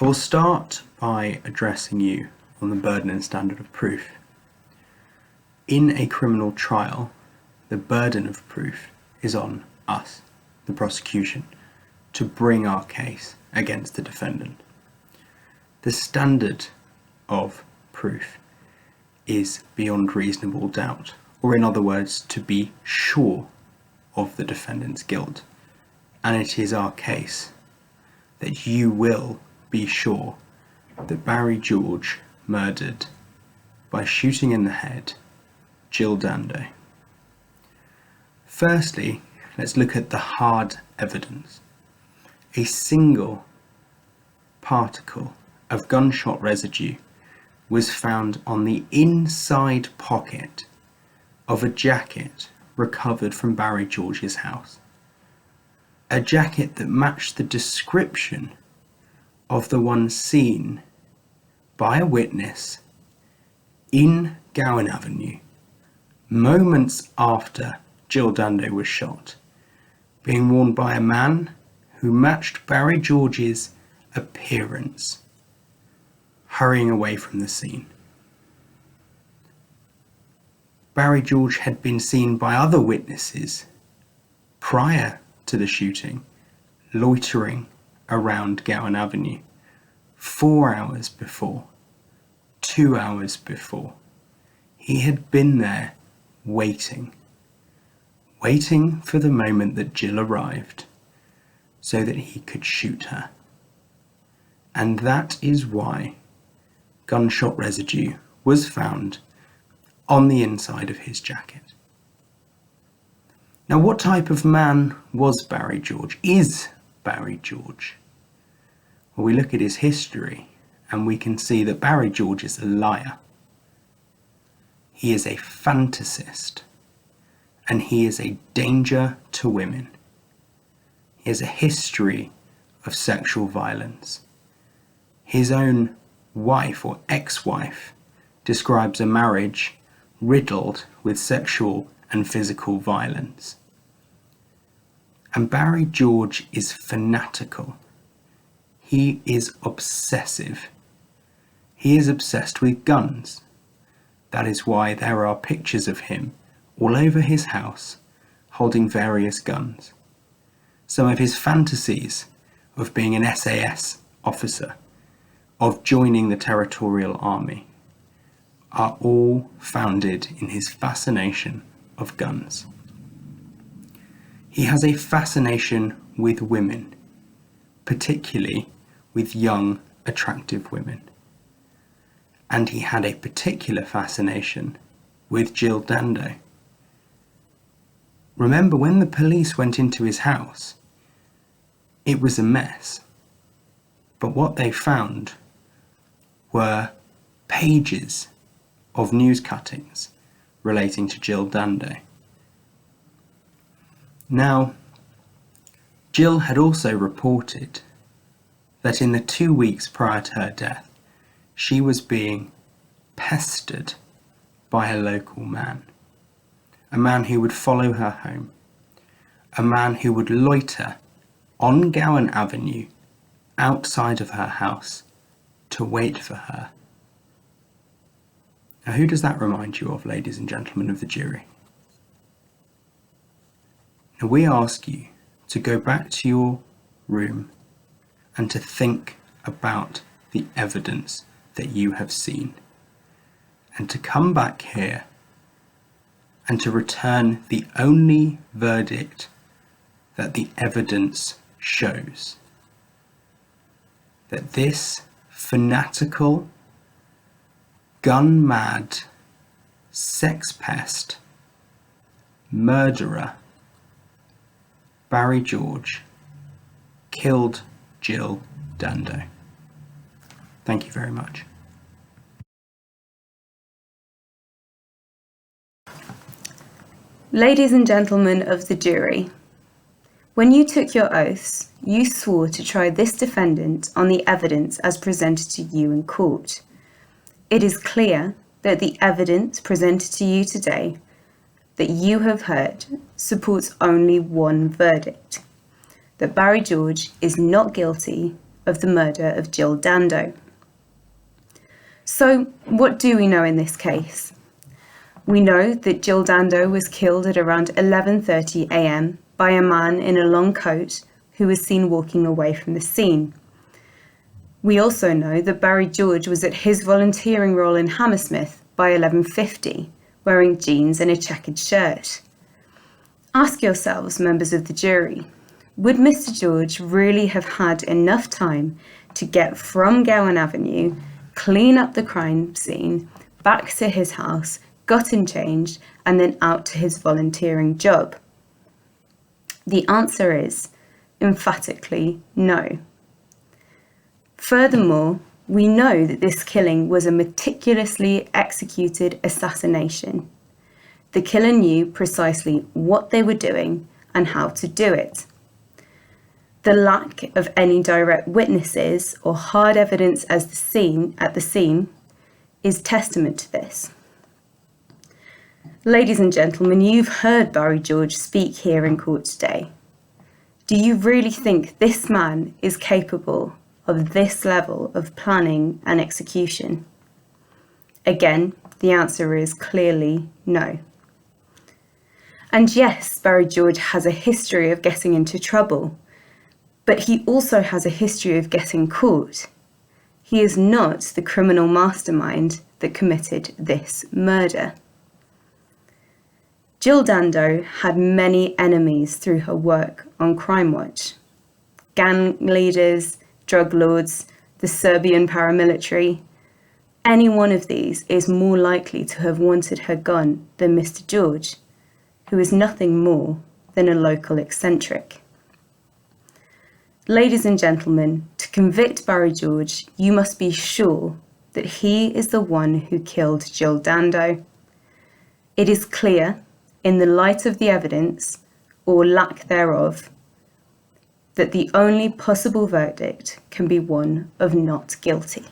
I will start by addressing you on the burden and standard of proof. In a criminal trial, the burden of proof is on us, the prosecution, to bring our case against the defendant. The standard of proof is beyond reasonable doubt, or in other words, to be sure of the defendant's guilt. And it is our case that you will be sure that Barry George murdered, by shooting in the head, Jill Dando. Firstly, let's look at the hard evidence. A single particle of gunshot residue was found on the inside pocket of a jacket recovered from Barry George's house. A jacket that matched the description of the one seen by a witness in Gowan Avenue moments after Jill Dando was shot, being worn by a man who matched Barry George's appearance, hurrying away from the scene. Barry George had been seen by other witnesses prior to the shooting, loitering around Gowan Avenue 4 hours before, 2 hours before. He had been there waiting for the moment that Jill arrived so that he could shoot her. And that is why gunshot residue was found on the inside of his jacket. Now, what type of man was Barry George? Is Barry George? Well, we look at his history and we can see that Barry George is a liar. He is a fantasist and he is a danger to women. He has a history of sexual violence. His own wife or ex-wife describes a marriage riddled with sexual and physical violence. And Barry George is fanatical. He is obsessive. He is obsessed with guns. That is why there are pictures of him all over his house holding various guns. Some of his fantasies of being an SAS officer, of joining the Territorial Army, are all founded in his fascination of guns. He has a fascination with women, particularly with young, attractive women. And he had a particular fascination with Jill Dando. Remember, when the police went into his house, it was a mess. But what they found were pages of news cuttings relating to Jill Dando. Now, Jill had also reported that in the 2 weeks prior to her death, she was being pestered by a local man, a man who would follow her home, a man who would loiter on Gowan Avenue outside of her house to wait for her. Now, who does that remind you of, ladies and gentlemen of the jury? Now, we ask you to go back to your room and to think about the evidence that you have seen, and to come back here and to return the only verdict that the evidence shows. That this fanatical, gun-mad, sex pest, murderer, Barry George, killed Jill Dando. Thank you very much. Ladies and gentlemen of the jury, when you took your oaths, you swore to try this defendant on the evidence as presented to you in court. It is clear that the evidence presented to you today that you have heard supports only one verdict, that Barry George is not guilty of the murder of Jill Dando. So, what do we know in this case? We know that Jill Dando was killed at around 11:30 a.m. by a man in a long coat who was seen walking away from the scene. We also know that Barry George was at his volunteering role in Hammersmith by 11:50, wearing jeans and a checkered shirt. Ask yourselves, members of the jury, would Mr. George really have had enough time to get from Gowan Avenue, clean up the crime scene, back to his house, gotten changed, and then out to his volunteering job? The answer is emphatically no. Furthermore, we know that this killing was a meticulously executed assassination. The killer knew precisely what they were doing and how to do it. The lack of any direct witnesses or hard evidence at the scene is testament to this. Ladies and gentlemen, you've heard Barry George speak here in court today. Do you really think this man is capable of this level of planning and execution? Again, the answer is clearly no. And yes, Barry George has a history of getting into trouble, but he also has a history of getting caught. He is not the criminal mastermind that committed this murder. Jill Dando had many enemies through her work on Crime Watch. Gang leaders, drug lords, the Serbian paramilitary. Any one of these is more likely to have wanted her gone than Mr. George, who is nothing more than a local eccentric. Ladies and gentlemen, to convict Barry George, you must be sure that he is the one who killed Jill Dando. It is clear, in the light of the evidence, or lack thereof, that the only possible verdict can be one of not guilty.